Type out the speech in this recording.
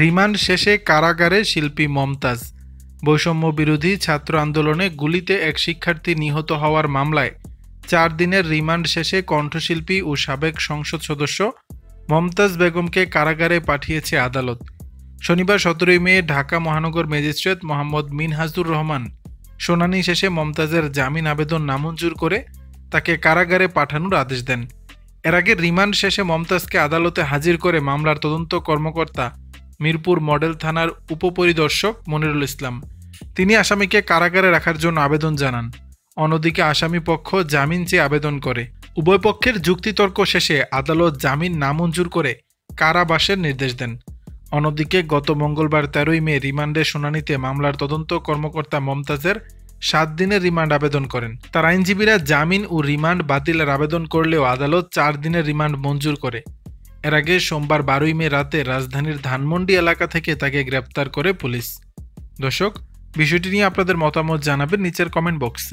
Remand শেষে কারাগারে শিল্পী মমতাজ। বৈষম্য বিরোধী ছাত্র আন্দোলনে গুলিতে এক শিক্ষার্থী নিহত হওয়ার মামলায় 4 দিনের রিমান্ড শেষে কণ্ঠশিল্পী ও সাবেক সংসদ সদস্য মমতাজ বেগমকে কারাগারে পাঠিয়েছে আদালত। শনিবার 17 মে ঢাকা মহানগর ম্যাজিস্ট্রেট মোহাম্মদ মিনহাজুর রহমান শুনানি শেষে মমতাজের জামিন আবেদন নামঞ্জুর করে তাকে কারাগারে পাঠানোর আদেশ দেন। এর আগে রিমান্ড শেষে মমতাজকে আদালতে হাজির করে মামলার তদন্ত কর্মকর্তা মিরপুর মডেল থানার উপপরিদর্শক মনিরুল ইসলাম তিনি আসামিকে কারাগারে রাখার জন্য আবেদন জানান। অন্যদিকে আসামি পক্ষ জামিন চেয়ে আবেদন করে। উভয় পক্ষের যুক্তিতর্ক শেষে আদালত জামিন নামঞ্জুর করে কারাবাসের নির্দেশ দেন। অন্যদিকে গত মঙ্গলবার 13 মে রিমান্ডের শুনানিতে মামলার তদন্ত কর্মকর্তা মমতাজের 7 দিনের রিমান্ড আবেদন করেন। তার আইনজীবীরা জামিন ও রিমান্ড বাতিলের আবেদন করলেও আদালত 4 দিনের রিমান্ড মঞ্জুর করে। এর আগে সোমবার 12 মে রাতে রাজধানীর ধানমন্ডি এলাকা থেকে তাকে গ্রেপ্তার করে পুলিশ। দর্শক, বিষয়টি নিয়ে আপনাদের মতামত জানাবেন নিচের কমেন্ট বক্সে।